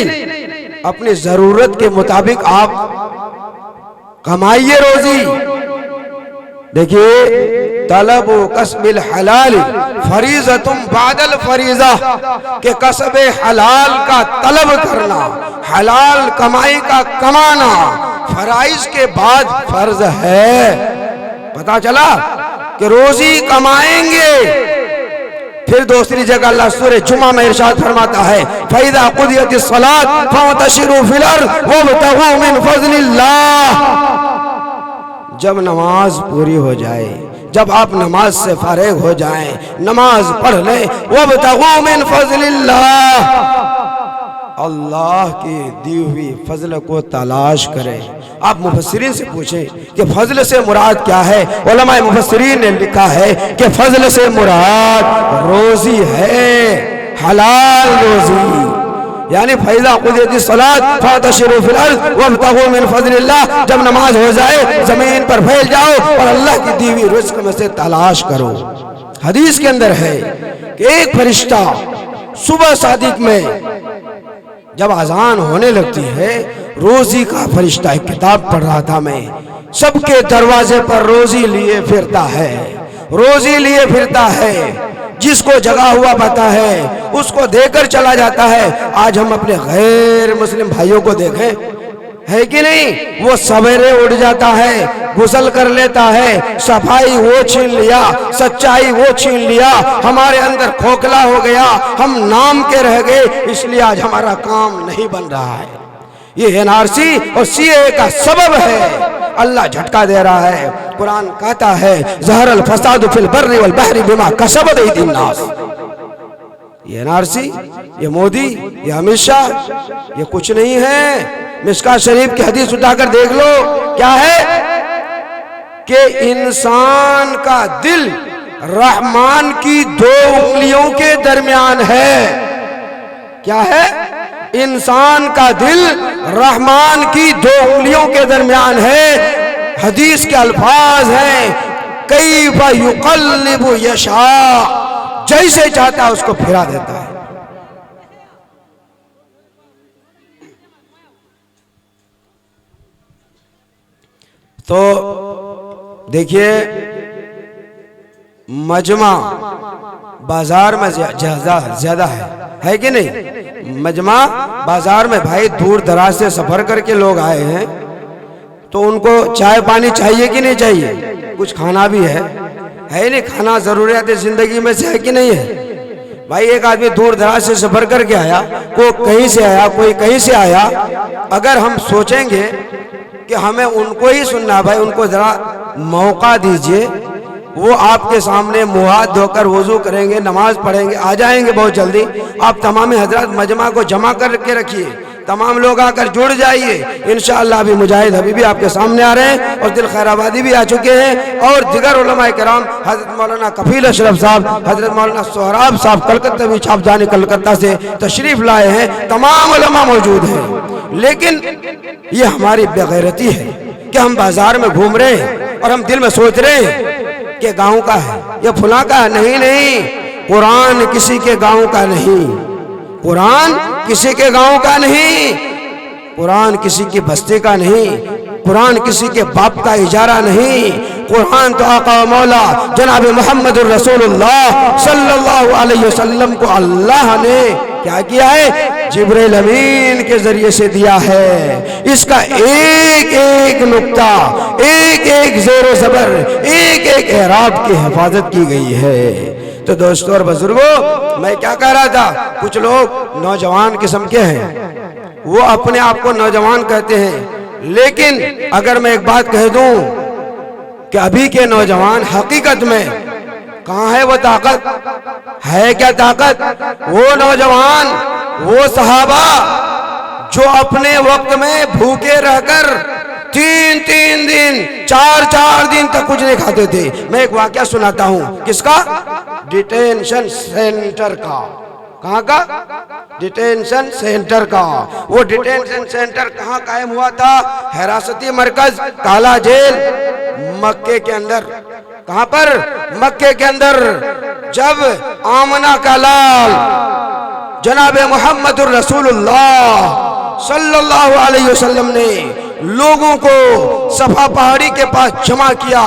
नहीं, अपनी जरूरत के मुताबिक आप कमाइए रोजी। देखिए, तलब कसबिल हलाल फरीज़तुम बादल फरीज़ा, के कसब हलाल का तलब करना, हलाल कमाई का कमाना फराइज के बाद फर्ज है। पता चला कि रोजी कमाएंगे। फिर दूसरी जगह अल्लाह सूरह जुमा में इरशाद फरमाता है, फैज़ा कुदियतिस सलात फंतशिरू फिल अर्ज़ वब्तगू मिन फ़ज़लिल्लाह। जब नमाज पूरी हो जाए, जब आप नमाज से फारिग हो जाएं, नमाज पढ़ लें, वब्तगू मिन फ़ज़लिल्लाह, अल्लाह की दी हुई फजल को तलाश करें। आप मुफस्सिरीन से पूछें कि फजल से मुराद क्या है। उलमाए मुफस्सिरीन ने लिखा है कि फजल से मुराद रोजी है, हलाल रोजी। यानी फैज़ा कुदियतिस सलात फंतशिरू फिल अर्ज़ वब्तगू मिन फ़ज़लिल्लाह, जब नमाज हो जाए जमीन पर फैल जाओ और अल्लाह की दी हुई रिज़्क़ में से तलाश करो। हदीस के अंदर है कि एक फरिश्ता सुबह सादिक में जब अजान होने लगती है, रोजी का फरिश्ता, एक किताब पढ़ रहा था मैं, सबके दरवाजे पर रोजी लिए फिरता है, रोजी लिए फिरता है। जिसको जगा हुआ पता है उसको देकर चला जाता है। आज हम अपने गैर मुस्लिम भाइयों को देखें, है कि नहीं, वो सवेरे उठ जाता है, गुस्ल कर लेता है, सफाई वो छीन लिया, सच्चाई वो छीन लिया, हमारे अंदर खोखला हो गया, हम नाम के रह गए, इसलिए आज हमारा काम नहीं बन रहा है। ये एनआरसी और सीए का सबब है। अल्लाह झटका दे रहा है। कुरान कहता है, ज़हरल फसाद फिल बर्रि वल बहरी बिमा कसबत अयदीन नास। ये एनआरसी, ये मोदी, ये अमित शाह, ये कुछ नहीं है। मिशकात शरीफ की हदीस उठाकर देख लो, क्या है कि इंसान का दिल रहमान की दो उंगलियों के दरमियान है। क्या है? इंसान का दिल रहमान की दो उंगलियों के दरमियान है। हदीस के अल्फाज हैं, कैफ़ युक़ल्लिबु यशा, जैसे चाहता है उसको फिरा देता है। तो देखिए, मजमा बाजार में ज्यादा है कि नहीं? मजमा बाजार में भाई दूर दराज से सफर करके लोग आए हैं, तो उनको चाय पानी चाहिए कि नहीं चाहिए? कुछ खाना भी है नहीं? खाना जरूरियात जिंदगी में से है कि नहीं है? भाई एक आदमी दूर दराज से सफर करके आया, कोई कहीं से आया, कोई कहीं से आया। अगर हम सोचेंगे कि हमें उनको ही सुनना, भाई उनको जरा मौका दीजिए, वो आपके सामने मुँह हाथ धोकर वजू करेंगे, नमाज पढ़ेंगे, आ जाएंगे बहुत जल्दी। आप तमाम हजरत मजमा को जमा करके रखिए, तमाम लोग आकर जुड़ जाइए। इंशाअल्लाह अभी मुजाहिद हबीबी आपके सामने आ रहे हैं और दिल खैराबादी भी आ चुके हैं, और दिगर उलमाए किराम, हजरत मौलाना कफील अशरफ साहब, हजरत मौलाना सोहराब साहब कलकत्ता भी छापजानी कलकत्ता से तशरीफ लाए हैं। तमाम उलमा मौजूद हैं। लेकिन ये हमारी बेगैरती है कि हम बाजार में घूम रहे हैं और हम दिल में सोच रहे हैं कि गांव का है या फुला का है। नहीं नहीं, कुरान किसी के गांव का नहीं, कुरान किसी के गांव का नहीं, कुरान किसी की बस्ती का नहीं, कुरान किसी के बाप का इजारा नहीं। कुरान तो आका मौला जनाब मोहम्मद रसूलुल्लाह सल्लल्लाहु अलैहि वसल्लम को अल्लाह ने क्या किया है? जिब्रील अमीन के जरिए से दिया है। इसका एक एक नुक्ता, एक एक ज़ेर ज़बर, एक एक एराब की हिफाजत की गई है। तो दोस्तों और बुजुर्गों, मैं क्या कह रहा था, कुछ लोग नौजवान किस्म के हैं, वो अपने आप को नौजवान कहते हैं। लेकिन अगर मैं एक बात कह दूं कि अभी के नौजवान हकीकत में कहाँ है वो ताकत? है क्या ताकत? वो नौजवान, वो सहाबा जो अपने वक्त में भूखे रहकर 3-3 दिन, 4-4 दिन तक कुछ नहीं खाते थे। मैं एक वाकया सुनाता हूँ। किसका? डिटेंशन सेंटर का। कहाँ का? डिटेंशन सेंटर का। वो डिटेंशन सेंटर कहाँ कायम हुआ था? हिरासती मरकज काला जेल मक्के के अंदर। कहाँ पर? मक्के के अंदर। जब आमना का लाल, जनाब मुहम्मदुर रसूलुल्लाह सल्लल्लाहु अलैहि वसल्लम ने लोगों को सफा पहाड़ी के पास जमा किया।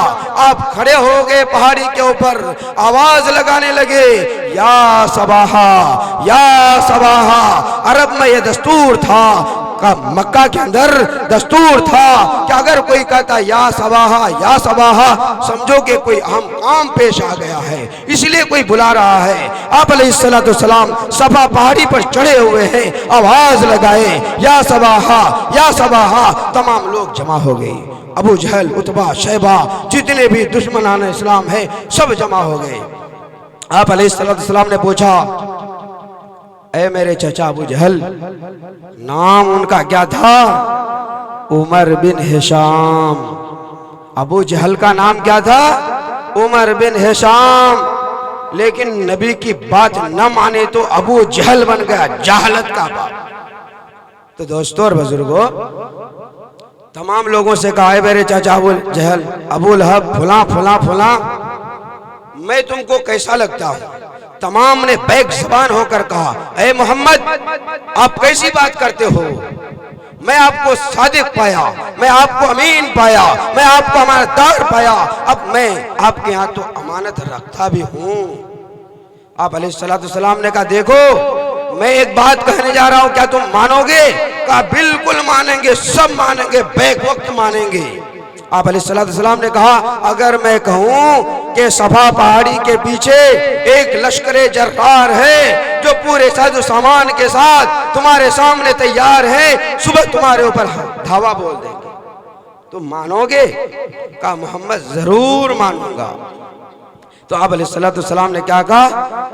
आप खड़े हो गए पहाड़ी के ऊपर, आवाज लगाने लगे, या सबाहा या सबाहा। अरब में यह दस्तूर था, का मक्का के अंदर दस्तूर था कि अगर कोई कहता या सबाहा समझो कि कोई अहम काम पेश आ गया है, इसलिए कोई बुला रहा है। आप अलैहिस्सलाम सफा पहाड़ी पर चढ़े हुए हैं, आवाज लगाए या सबाहा। तमाम लोग जमा हो गए। अबू जहल, उतबा, शैबा, जितने भी दुश्मनान इस्लाम है सब जमा हो गए। आप अलैहिस्सलाम ने पूछा, ऐ मेरे चचा अबू जहल, नाम उनका क्या था? Umar bin Hisham. अबू जहल का नाम क्या था? Umar bin Hisham. लेकिन नबी की बात न माने तो अबू जहल बन गया, जहालत का बाप। तो दोस्तों और बुजुर्गों, तमाम लोगों से कहा, है मेरे चाचा अबू जहल, अबू लहब, फुला फुला फुला, मैं तुमको कैसा लगता हूं? तमाम ने बैक ज़बान होकर कहा, ऐ मोहम्मद, आप कैसी बात करते हो? मैं आपको सादिक पाया, मैं आपको अमीन पाया, मैं आपको अमानतदार पाया, अब मैं आपके यहाँ तो अमानत रखता भी हूँ। आप अलैहिस्सलाम ने कहा, देखो मैं एक बात कहने जा रहा हूँ, क्या तुम मानोगे? कहा बिल्कुल मानेंगे, सब मानेंगे, बैक वक्त मानेंगे। आप अलैहिस्सलाम ने कहा, अगर मैं कहूँ कि सफा पहाड़ी के पीछे एक लश्करे जर्रार है जो पूरे साजो सामान के साथ तुम्हारे सामने तैयार है, सुबह तुम्हारे ऊपर धावा बोल देंगे, तुम मानोगे? कहा मोहम्मद जरूर मानूंगा। तो आप अलैहिस्सलाम ने क्या कहा,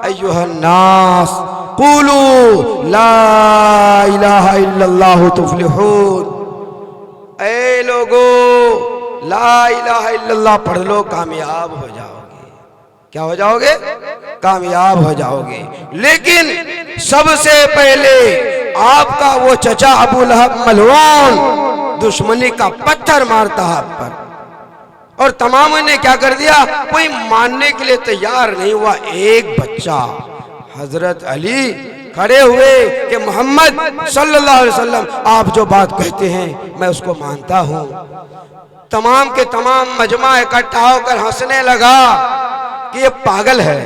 अय्युहन्नास क़ूलू ला इलाहा इल्लल्लाहु तुफ्लिहून। ऐ लोगो, ला इलाहा इल्लल्लाह पढ़ लो, कामयाब हो जाओगे। क्या हो जाओगे? कामयाब हो जाओगे। लेकिन सबसे पहले आपका वो चचा अबू लहब मलऊन दुश्मनी का पत्थर मारता है आप पर। और तमाम ने क्या कर दिया, कोई मानने के लिए तैयार नहीं हुआ। एक बच्चा हजरत अली खड़े हुए कि मोहम्मद सल्लल्लाहु अलैहि वसल्लम, आप जो बात कहते हैं मैं उसको मानता हूँ। तमाम के तमाम मजमा इकट्ठा होकर हंसने लगा कि ये पागल है,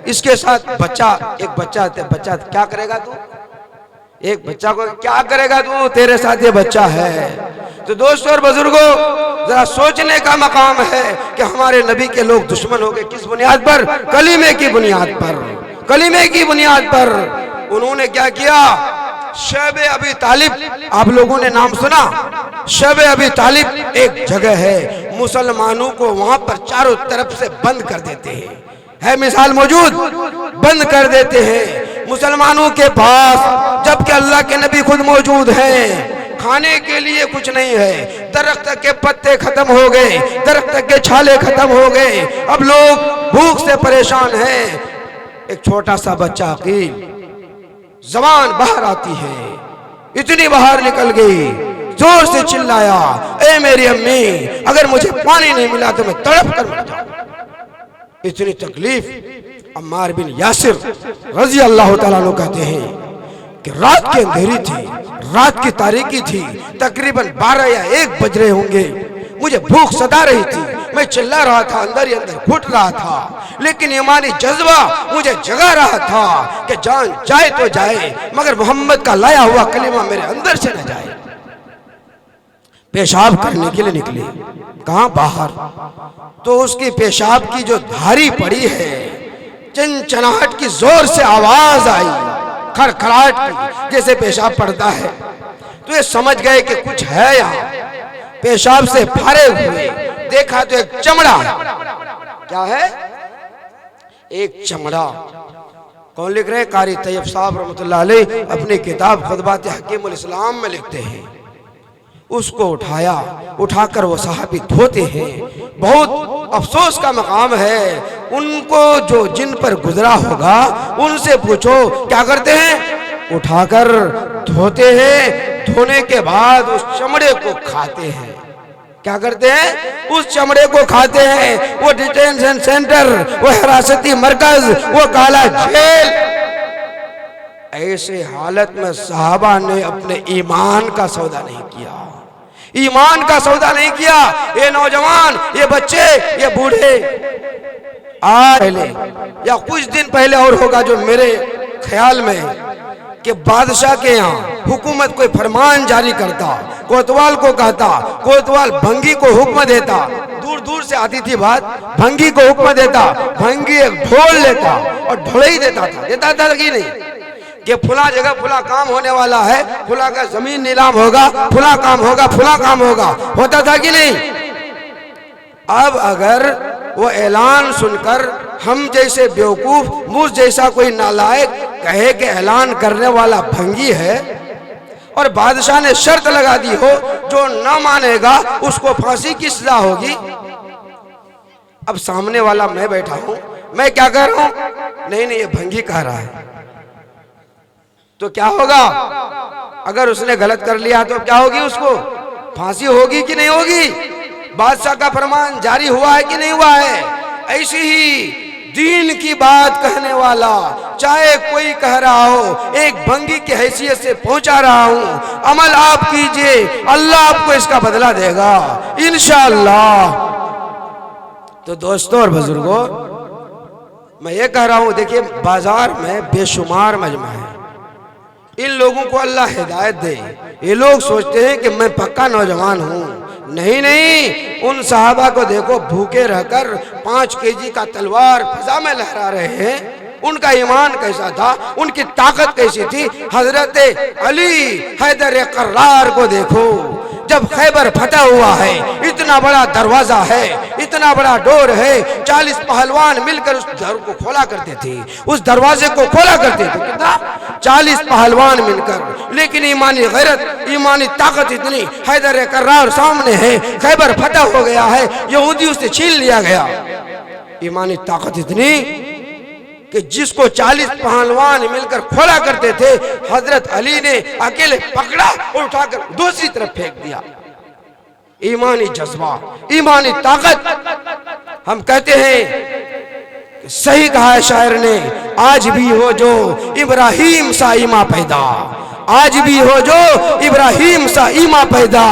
इसके साथ बच्चा, एक बच्चा क्या करेगा तू? एक बच्चा को क्या करेगा तू? तेरे साथ ये बच्चा है। तो दोस्तों और बुजुर्गों, जरा सोचने का मकाम है कि हमारे नबी के लोग दुश्मन हो गए किस बुनियाद पर? कलीमे की बुनियाद पर, कलीमे की बुनियाद पर। उन्होंने क्या किया? शैबे अबी तालिब, आप लोगों ने नाम सुना? शैबे अबी तालिब एक जगह है, मुसलमानों को वहां पर चारों तरफ से बंद कर देते हैं, है मिसाल मौजूद, बंद कर देते हैं मुसलमानों के पास, जबकि अल्लाह के नबी खुद मौजूद हैं। खाने के लिए कुछ नहीं है, दरख्त के पत्ते खत्म हो गए, दरख्त के छाले खत्म हो गए, अब लोग भूख से परेशान हैं। एक छोटा सा बच्चा अकील, जबान बाहर आती है, इतनी बाहर निकल गई, जोर से चिल्लाया, ए मेरी अम्मी, अगर मुझे पानी नहीं मिला तो मैं तड़प कर मर जाऊं। इतनी तकलीफ। अम्मार बिन यासिर रजी अल्लाह तआला अन्हु कहते हैं कि रात की अंधेरी थी, रात की तारीकी थी, तकरीबन 12 या 1 बज रहे होंगे। मुझे भूख सता रही थी, मैं चिल्ला रहा था, अंदर ही अंदर घुट रहा था, लेकिन ईमानी जज्बा मुझे जगा रहा था कि जान जाए तो जाए, मगर मोहम्मद का लाया हुआ कलीमा मेरे अंदर से न जाए। पेशाब करने के लिए निकले, कहाँ? बाहर। तो उसकी पेशाब की जो धारी पड़ी है, चिनचिनाहट की जोर से आवाज आई, खड़खड़ाहट की, जैसे पेशाब पड़ता है। तो ये समझ गए कि कुछ है यहाँ। पेशाब से भरे हुए देखा तो एक चमड़ा। क्या है? एक चमड़ा। कौन लिख रहे हैं? कारी तैयब साहब रहमतुल्लाह अलैह अपनी किताब खुतबात हकीमुल इस्लाम में लिखते हैं। उसको उठाया, उठाकर वो साहबी धोते हैं। बहुत अफसोस का मकाम है, उनको जो जिन पर गुजरा होगा उनसे पूछो क्या करते हैं? उठाकर धोते हैं, धोने के बाद उस चमड़े को खाते हैं। क्या करते हैं? उस चमड़े को खाते हैं। वो डिटेंशन सेंटर, वो हिरासती मरकज, वो काला जेल, ऐसे हालत में सहाबा ने अपने ईमान का सौदा नहीं किया, ईमान का सौदा नहीं किया। ये नौजवान, ये बच्चे, ये बूढ़े, आज पहले या कुछ दिन पहले और होगा जो मेरे ख्याल में, कि बादशाह के यहाँ हुकूमत कोई फरमान जारी करता, कोतवाल को कहता, कोतवाल भंगी को हुक्म देता, दूर दूर से आती थी बात, भंगी को हुक्म देता, भंगी एक ढोल लेता और ढोल ही देता था कि नहीं, कि फुला जगह फुला काम होने वाला है, फुला का जमीन नीलाम होगा, फुला काम होगा, फुला काम होगा, होता था कि नहीं। अब अगर वो ऐलान सुनकर हम जैसे बेवकूफ, मुझ जैसा कोई नालायक कहे कि ऐलान करने वाला भंगी है, और बादशाह ने शर्त लगा दी हो जो न मानेगा उसको फांसी की सजा होगी। अब सामने वाला मैं बैठा हूं, मैं क्या कह रहा हूं, नहीं नहीं ये भंगी कह रहा है, तो क्या होगा, अगर उसने गलत कर लिया तो क्या होगी, उसको फांसी होगी कि नहीं होगी। बादशाह का फरमान जारी हुआ है कि नहीं हुआ है। ऐसी ही दीन की बात कहने वाला चाहे कोई कह रहा हो, एक भंगी की हैसियत से पहुंचा रहा हूं, अमल आप कीजिए, अल्लाह आपको इसका बदला देगा इंशाअल्लाह। तो दोस्तों और बुजुर्गों, मैं ये कह रहा हूं, देखिए बाजार में बेशुमार मजमा है, इन लोगों को अल्लाह हिदायत दे। ये लोग सोचते हैं कि मैं पक्का नौजवान हूं, नहीं नहीं, उन सहाबा को देखो भूखे रहकर 5 केजी का तलवार फजा में लहरा रहे हैं, उनका ईमान कैसा था, उनकी ताकत कैसी थी। हजरत अली हैदर कर्रार को देखो, जब खैबर फटा हुआ है, इतना बड़ा दरवाजा है, इतना बड़ा डोर है, 40 पहलवान मिलकर उस दर को खोला करते थे, उस दरवाजे को खोला करते थे, कितना 40 पहलवान मिलकर। लेकिन ईमानी गैरत, ईमानी ताकत इतनी, हैदर कर्रार सामने है, खैबर फटा हो गया है, यहूदी उससे छीन लिया गया। ईमानी ताकत इतनी कि जिसको 40 पहलवान मिलकर खोला करते थे, हजरत अली ने अकेले पकड़ा और उठाकर दूसरी तरफ फेंक दिया। ईमानी जज्बा, ईमानी ताकत। हम कहते हैं, सही कहा है शायर ने, आज भी हो जो इब्राहिम सा ईमा पैदा, आज भी हो जो इब्राहिम सा ईमा पैदा,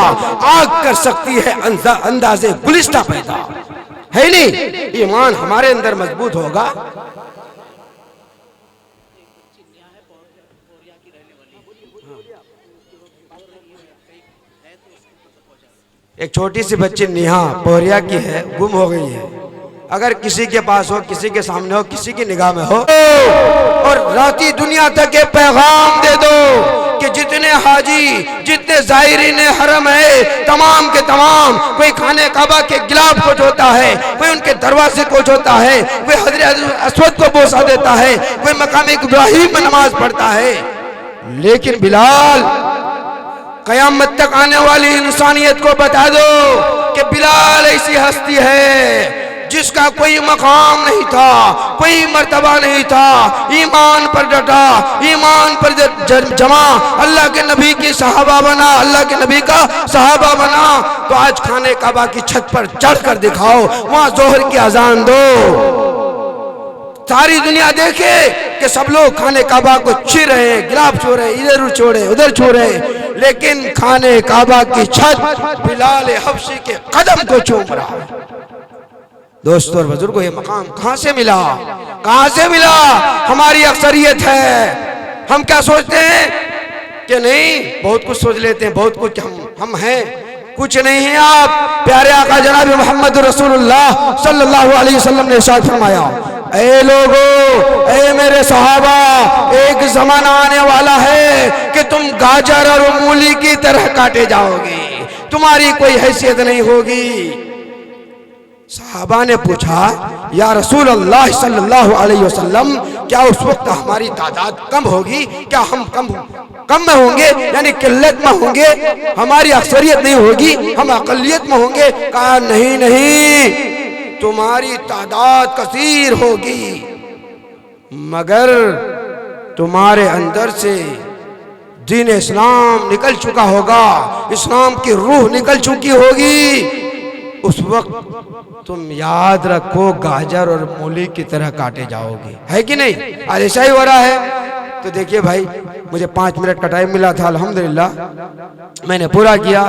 आग कर सकती है अंदाजे गुलिस्ता पैदा, है नहीं। ईमान हमारे अंदर मजबूत होगा। एक छोटी सी बच्ची नेहा पोहरिया की है, गुम हो गई है। अगर किसी के पास हो, किसी के सामने हो, किसी की निगाह में हो, और राती दुनिया तक के पैगाम दे दो कि जितने हाजी, जितने ज़ायरीन हरम है, तमाम के तमाम, कोई खाने काबा के गिलाफ को जोता है, कोई उनके दरवाजे को जोता है, कोई हजरत अस्वद को बोसा देता है, कोई मकाम इब्राहिम में नमाज पढ़ता है। लेकिन बिलाल, कयामत तक आने वाली इंसानियत को बता दो कि बिलाल ऐसी हस्ती है जिसका कोई मकाम नहीं था, कोई मर्तबा नहीं था, ईमान पर डटा, ईमान पर जमा, अल्लाह के नबी की सहाबा बना, अल्लाह के नबी का सहाबा बना। तो आज खाने काबा की छत पर चढ़कर दिखाओ, वहां जोहर की अजान दो, सारी दुनिया देखे कि सब लोग खाने काबा को छू रहे हैं, गिलाफ छू रहे हैं, इधर छू रहे हैं, उधर छू रहे हैं, लेकिन खाने काबा की छत बिलाल हबशी के कदम को चूम रहा है। दोस्तों और बुजुर्गों, ये मकाम कहां से मिला, कहां से मिला? हमारी अक्सरियत है। हम क्या सोचते हैं कि नहीं, बहुत कुछ सोच लेते हैं, बहुत कुछ हम हैं, कुछ नहीं है आप। प्यारे आका जनाब मोहम्मद रसूलुल्लाह सल्लल्लाहु अलैहि वसल्लम ने इरशाद फरमाया, ऐ लोगो, ऐ मेरे सहाबा, एक जमाना आने वाला है कि तुम गाजर और मूली की तरह काटे जाओगे, तुम्हारी कोई हैसियत नहीं होगी। सहाबा ने पूछा, या रसूल अल्लाह सल्लल्लाहु अलैहि वसल्लम, क्या उस वक्त हमारी तादाद कम होगी? क्या हम कम में होंगे, यानी किल्लत में होंगे, हमारी अक्सरियत नहीं होगी, हम अकलियत में होंगे? कहा नहीं नहीं, तुम्हारी तादाद कसीर होगी, मगर तुम्हारे अंदर से दीन इस्लाम निकल चुका होगा, इस्लाम की रूह निकल चुकी होगी। उस वक्त तुम याद रखो, गाजर और मूली की तरह काटे जाओगे, है कि नहीं? आज ऐसा ही हो रहा है। तो देखिए भाई, मुझे 5 मिनट का टाइम मिला था, अल्हम्दुलिल्लाह मैंने पूरा किया।